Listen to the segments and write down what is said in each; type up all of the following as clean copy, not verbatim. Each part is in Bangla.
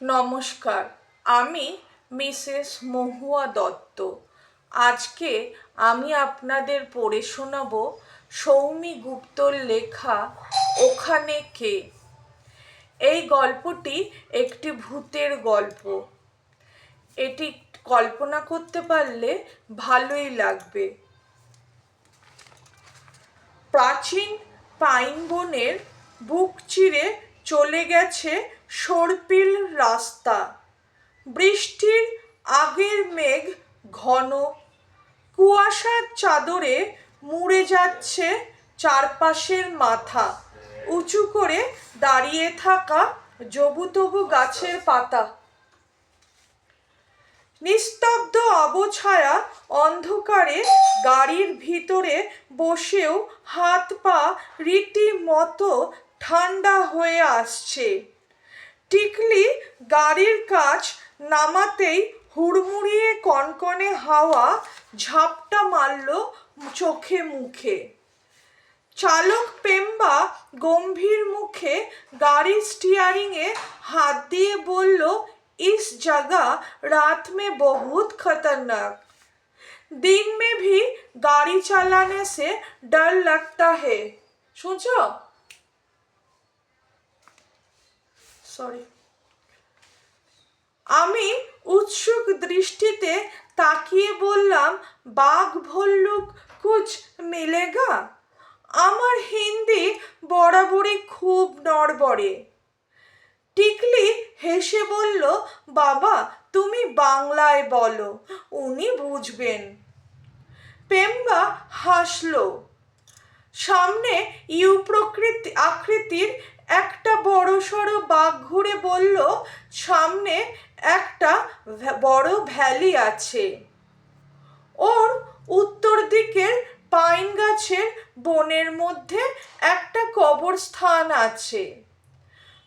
নমস্কার, আমি মিসেস মহুয়া দত্ত। আজকে আমি আপনাদের পড়ে শোনাব সৌমি গুপ্তর লেখা ওখানে কে। এই গল্পটি একটি ভূতের গল্প। এটি কল্পনা করতে পারলে ভালোই লাগবে। প্রাচীন পাইন বনের বুক চিরে চলে গেছে সর্পিল রাস্তা। বৃষ্টির আগের মেঘ ঘন, কুয়াশার চাদরে মুড়ে যাচ্ছে চারপাশের মাথা। উঁচু করে দাঁড়িয়ে থাকা জবুতবু গাছের পাতা। নিস্তব্ধ অবছায়া অন্ধকারে গাড়ির ভিতরে বসেও হাত পা রীতিমতো ঠান্ডা হয়ে আসছে। টিকলি গাড়ির কাচ নামাতেই হুড়মুড়িয়ে কনকনে হাওয়া ঝাপটা মারল চোখে মুখে। চালক পেম্বা গম্ভীর মুখে গাড়ির স্টিয়ারিংয়ে हाथ दिए বলল, इस जगह रात में बहुत खतरनाक। दिन में भी गाड़ी चलाने से डर लगता है। শুনছো? সরি। আমি উৎসুক দৃষ্টিতে তাকিয়ে বললাম, বাঘ ভল্লুক কুছ মিলেগা? আমার হিন্দি বরাবরই খুব নড়বড়ে। টিকলি হেসে বলল, বাবা তুমি বাংলায় বলো, উনি বুঝবেন। পেম্বা হাসলো। সামনে আকৃতির একটা বড়সড় বাঘ ঘুরে বলল, সামনে একটা বড় ভ্যালি আছে। ওর উত্তর দিকের পাইন গাছের বনের মধ্যে একটা কবরস্থান আছে।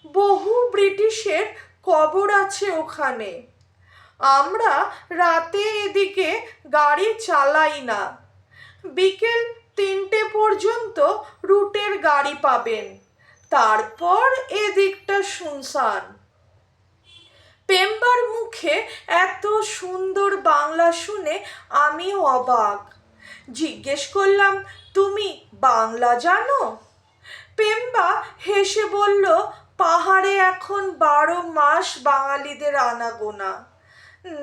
বহু ব্রিটিশের কবর আছে ওখানে। আমরা রাতে এদিকে গাড়ি চালাই না। বিকেল 3টে পর্যন্ত রুটের গাড়ি পাবেন, তারপর এদিকটা শুনশান। পেম্বার মুখে এত সুন্দর বাংলা শুনে আমি অবাক। জিজ্ঞেস করলাম, তুমি বাংলা জানো? পেম্বা হেসে বলল, পাহাড়ে এখন 12 মাস বাঙালিদের আনাগোনা।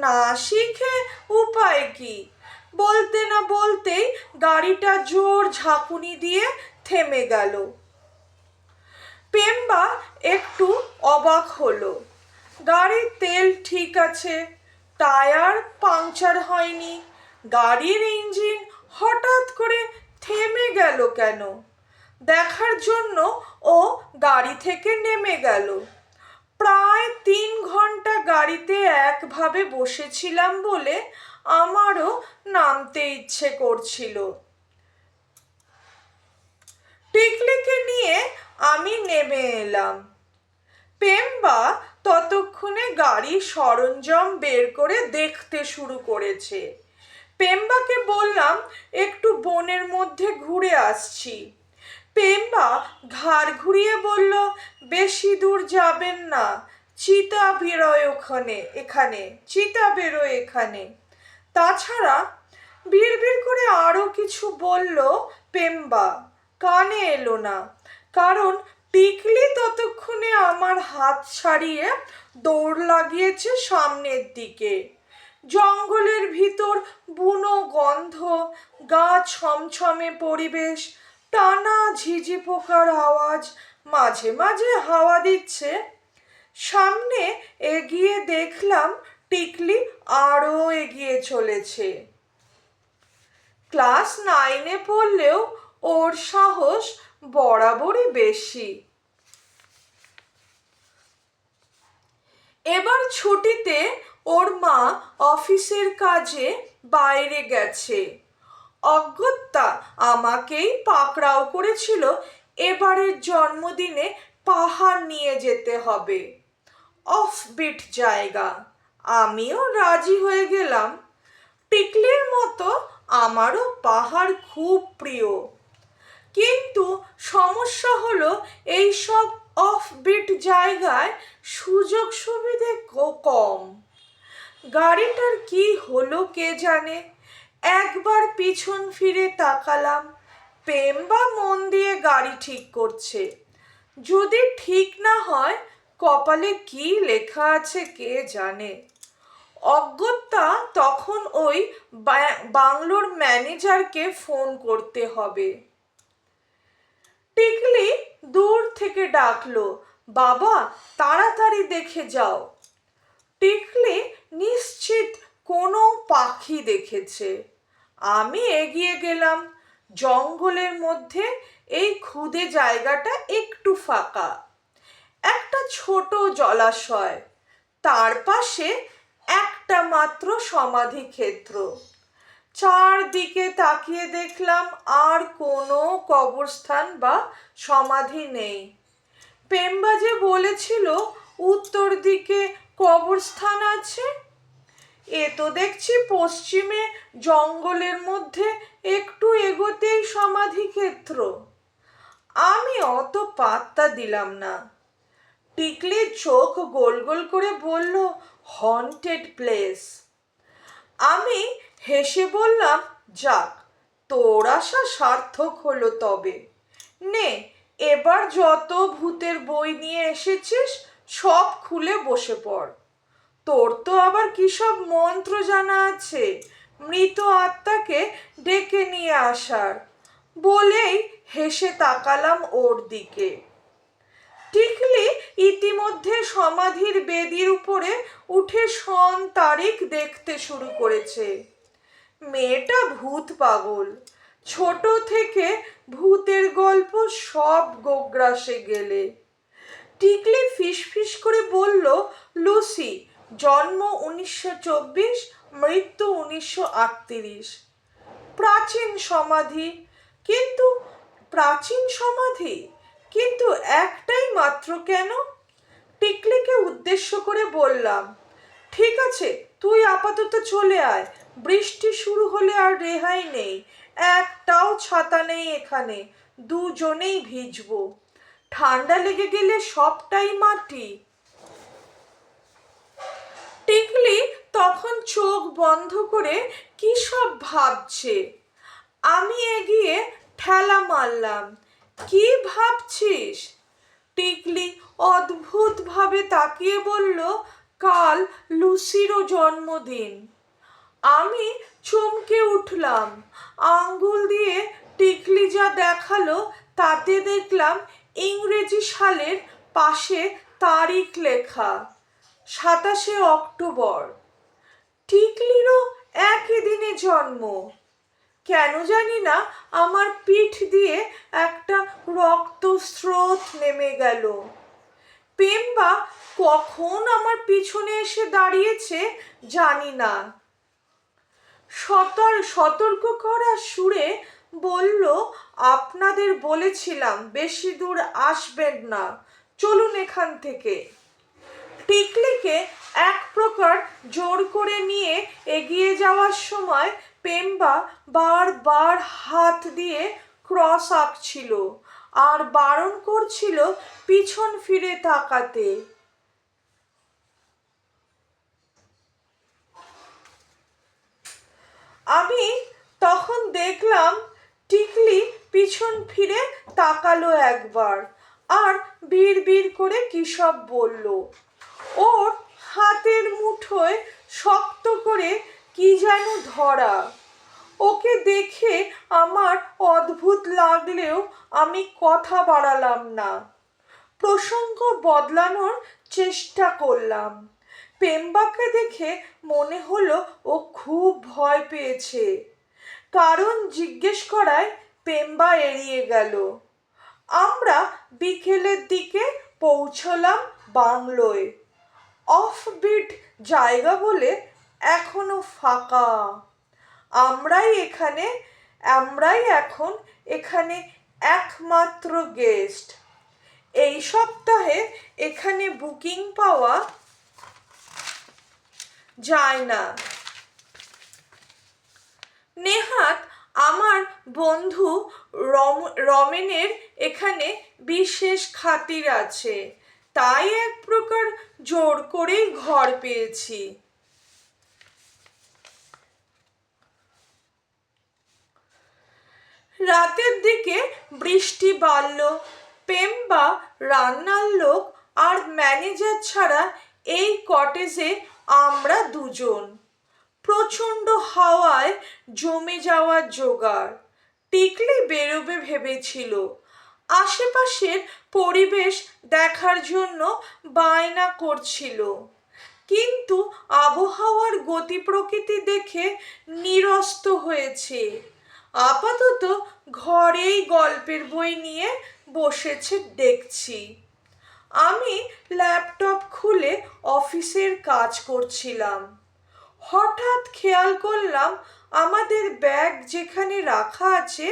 না শিখে উপায় কি? বলতে না বলতেই গাড়িটা জোর ঝাঁকুনি দিয়ে থেমে গেল। পেম্বা একটু অবাক হলো। গাড়ির তেল ঠিক আছে, টায়ার পাংচার হয়নি, গাড়ির ইঞ্জিন হঠাৎ করে থেমে গেল কেন? দেখার জন্য ও গাড়ি থেকে নেমে গেল। প্রায় 3 ঘন্টা গাড়িতে একভাবে বসেছিলাম বলে আমারও নামতে ইচ্ছে করছিল। টিকলিকে নিয়ে আমি নেমে এলাম। পেম্বা ততক্ষণে গাড়ির সরঞ্জাম বের করে দেখতে শুরু করেছে। পেম্বাকে বললাম, একটু বনের মধ্যে ঘুরে আসছি। পেম্বা ঘাড় ঘুরিয়ে বলল, বেশি দূর যাবেন না, চিতা বেরোয় এখানে চিতা বেরোয় এখানে। তাছাড়া বিড়বিড় করে আরো কিছু বলল পেম্বা, কানে এলো না, কারণ টিকলি ততক্ষণে আমার হাত ছাড়িয়ে দৌড় লাগিয়েছে সামনের দিকে। জঙ্গলের ভিতর বুনো গন্ধ, গা ছমছমে পরিবেশ, টানা ঝিঝি পোকার আওয়াজ, মাঝে মাঝে হাওয়া দিচ্ছে। সামনে এগিয়ে দেখলাম টিকলি আরো এগিয়ে চলেছে। ক্লাস 9-এ পড়লেও ওর সাহস বরাবরই বেশি। এবার ছুটিতে ওর মা অফিসের কাজে বাইরে গেছে। অগত্যা আমাকেই পাকড়াও করেছিল এবারের জন্মদিনে পাহাড় নিয়ে যেতে হবে। অফবিট জায়গা। আমিও রাজি হয়ে গেলাম। টিকলির মতো আমারও পাহাড় খুব প্রিয়। কিন্তু সমস্যা হলো এই সব অফবিট জায়গায় সুযোগ সুবিধে কম। গাড়িটার কি হলো কে জানে। একবার পিছন ফিরে তাকালাম, পেম্বা মন দিয়ে গাড়ি ঠিক করছে। যদি ঠিক না হয় কপালে কি লেখা আছে কে জানে। অগত্যা তখন ওই বাংলোর ম্যানেজারকে ফোন করতে হবে। টিকলি দূর থেকে ডাকলো, বাবা তাড়াতাড়ি দেখে যাও। টিকলি নিশ্চিত কোনো পাখি দেখেছে। আমি এগিয়ে গেলাম। জঙ্গলের মধ্যে এই ক্ষুদে জায়গাটা একটু ফাঁকা। একটা ছোট জলাশয়, তার পাশে একটা মাত্র সমাধি ক্ষেত্র। চারদিকে তাকিয়ে দেখলাম আর কোনো কবরস্থান বা সমাধি নেই। পেম্বা যে বলেছিল উত্তর দিকে কবরস্থান আছে, এ তো দেখছি পশ্চিমে জঙ্গলের মধ্যে একটু এগোতেই সমাধি ক্ষেত্র। আমি অত পাত্তা দিলাম না। টিকলির চোখ গোল গোল করে বলল, হন্টেড প্লেস। আমি হেসে বললাম, যাক তোর আশা সার্থক হলো তবে। নে এবার যত ভূতের বই নিয়ে এসেছিস সব খুলে বসে পড়। তোর তো আবার কি সব মন্ত্র জানা আছে মৃত আত্মাকে ডেকে নিয়ে আসার। বলেই হেসে তাকালাম ওর দিকে। টিকলি ইতিমধ্যে সমাধির বেদির উপরে উঠে সন তারিখ দেখতে শুরু করেছে। মেয়েটা ভূত পাগল, ছোট থেকে ভূতের গল্প সব গোগ্রাসে গেলে। টিকলি ফিসফিস করে বলল, লুসি, জন্ম 1924, মৃত্যু 1938। প্রাচীন সমাধি, কিন্তু প্রাচীন সমাধি কিন্তু একটাই মাত্র কেন? টিকলিকে উদ্দেশ্য করে বললাম, ঠিক আছে তুই আপাতত চলে আয়, বৃষ্টি শুরু হলে আর রেহাই নেই। একটাও ছাতা নেই এখানে, দুজনেই ভিজবো। ঠান্ডা লেগে গেলে সবটাই মাটি। টিকলি তখন চোখ বন্ধ করে কি সব ভাবছে। আমি এগিয়ে ঠেলা মারলাম, কি ভাবছিস? টিকলি অদ্ভুত ভাবে তাকিয়ে বলল, কাল লুসিরও জন্মদিন। আমি চমকে উঠলাম। আঙ্গুল দিয়ে টিকলি যা দেখালো তাতে দেখলাম ইংরেজি সালের পাশে তারিখ লেখা, 27শে অক্টোবর। টিকলিরও একই দিনে জন্ম। কেন জানি না আমার পিঠ দিয়ে একটা রক্তস্রোত নেমে গেল। পেম্বা কখন আমার পিছনে এসে দাঁড়িয়েছে জানি না। সতর্ক করার সুরে বলল, আপনাদের বলেছিলাম বেশি দূর আসবেন না, চলুন এখান থেকে। টিকলিকে এক প্রকার জোর করে নিয়ে এগিয়ে যাওয়ার সময় পেম্বা বারবার হাত দিয়ে ক্রস আঁকছিল আর বারণ করছিল পিছন ফিরে তাকাতে। আমি তখন দেখলাম টিকলি পিছন ফিরে তাকালো একবার আর বিড়বিড় করে কি সব বলল। ওর হাতের মুঠোয় শক্ত করে কি যেন ধরা। ওকে দেখে আমার অদ্ভুত লাগলেও আমি কথা বাড়ালাম না, প্রসঙ্গ বদলানোর চেষ্টা করলাম। পেম্বাকে দেখে মনে হলো ও খুব ভয় পেয়েছে। কারণ জিজ্ঞেস করায় পেম্বা এড়িয়ে গেল। আমরা বিকেলের দিকে পৌঁছলাম বাংলোয়। অফবিট জায়গা বলে এখনো ফাঁকা। আমরাই এখন এখানে একমাত্র গেস্ট। এই সপ্তাহে এখানে বুকিং পাওয়া যায় না। নেহাত আমার বন্ধু রমেনের এখানে বিশেষ খাতির আছে, তাই এক প্রকার জোর করেই ঘর পেয়েছি। রাতের দিকে বৃষ্টি বাড়ল। পেম্বা রান্নার লোক আর ম্যানেজার ছাড়া এই কটেজে আমরা দুজন। প্রচণ্ড হাওয়ায় জমে যাওয়ার জোগাড়। টিকলি বেরোবে ভেবেছিল, আশেপাশের পরিবেশ দেখার জন্য বায়না করছিল, কিন্তু আবহাওয়ার গতি প্রকৃতি দেখে নিরস্ত হয়েছে। আপাতত ঘরেই গল্পের বই নিয়ে বসেছে দেখছি। আমি ল্যাপটপ খুলে অফিসের কাজ করছিলাম। হঠাৎ খেয়াল করলাম আমাদের ব্যাগ যেখানে রাখা আছে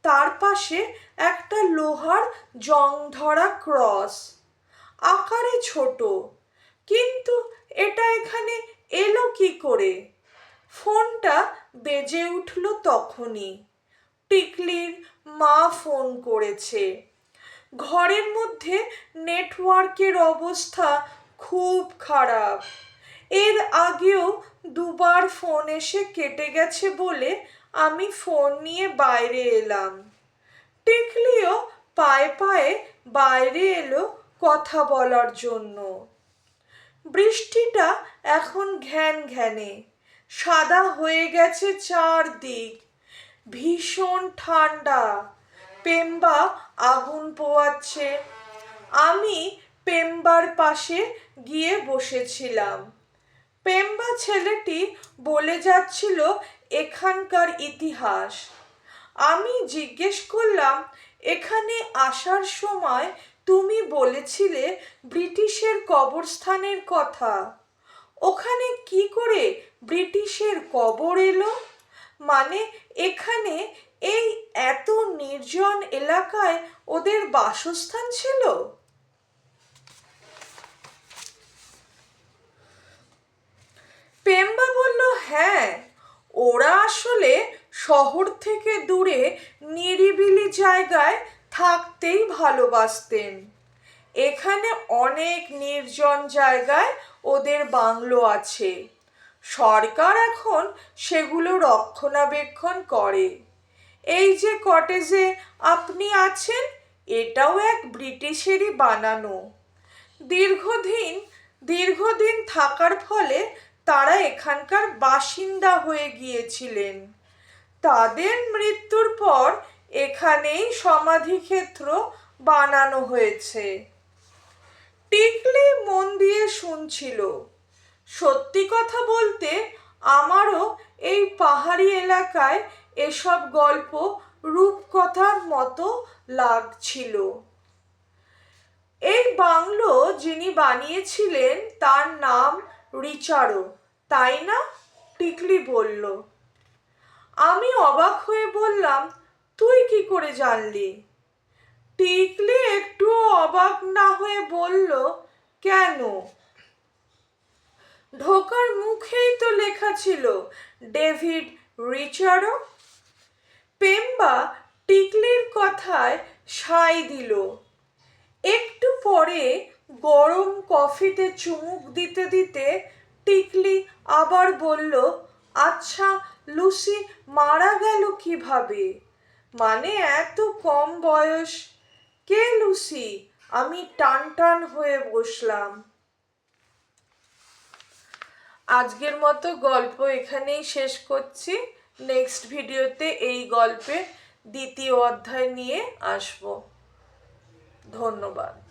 তার পাশে একটা লোহার জং ধরা ক্রস। আকারে ছোট, কিন্তু এটা এখানে এলো কি করে? ফোনটা বেজে উঠল তখনই। টিকলির মা ফোন করেছে। ঘরের মধ্যে নেটওয়ার্কের অবস্থা খুব খারাপ। এর আগেও দুবার ফোন এসে কেটে গেছে বলে আমি ফোন নিয়ে বাইরে এলাম। টিকলিও পায়ে পায়ে বাইরে এলো কথা বলার জন্য। বৃষ্টিটা এখন ঘ্যান ঘ্যানে, সাদা হয়ে গেছে চারদিক। ভীষণ ঠান্ডা। পেম্বা আগুন পোয়াচ্ছে। আমি পেম্বার পাশে গিয়ে বসেছিলাম। পেম্বা ছেলেটি বলে যাচ্ছিল এখানকার ইতিহাস। আমি জিজ্ঞেস করলাম, এখানে আসার সময় তুমি বলেছিলে ব্রিটিশের কবরস্থানের কথা। ওখানে কি করে ব্রিটিশের কবর এলো? মানে এখানে এই এত নির্জন এলাকায় ওদের বাসস্থান ছিল? পেম্বা বলল, হ্যাঁ, ওরা আসলে শহর থেকে দূরে নিরিবিলি জায়গায় থাকতেই ভালোবাসতেন। এখানে অনেক নির্জন জায়গায় ওদের বাংলো আছে। সরকার এখন সেগুলো রক্ষণাবেক্ষণ করে। এই যে কটেজে আপনি আছেন, এটাও এক ব্রিটিশেরই বানানো। দীর্ঘদিন থাকার ফলে তারা এখানকার বাসিন্দা হয়ে গিয়েছিলেন। তাদের মৃত্যুর পর এখানেই সমাধিক্ষেত্র বানানো হয়েছে। টিকলি মন দিয়ে শুনছিল। সত্যি কথা বলতে আমারও এই পাহাড়ি এলাকায় এসব গল্প রূপকথার মতো লাগছিল। এই বাংলো যিনি বানিয়েছিলেন তার নাম রিচার্ডো, তাই না? টিকলি বলল। আমি অবাক হয়ে বললাম, তুই কি করে জানলি? টিকলি একটু অবাক না হয়ে বলল, কেন? ঢোকার মুখেই তো লেখা ছিল ডেভিড রিচার্ডো। পেম্বা টিকলির কথায় সায় দিল। একটু পরে গরম কফিতে চুমুক দিতে দিতে টিকলি আবার বলল, আচ্ছা, লুসি মারা গেল কিভাবে? মানে এত কম বয়স। কে লুসি? আমি টানটান হয়ে বসলাম। আজকের মতো গল্প এখানেই শেষ করছি। নেক্সট ভিডিওতে এই গল্পের দ্বিতীয় অধ্যায় নিয়ে আসব। ধন্যবাদ।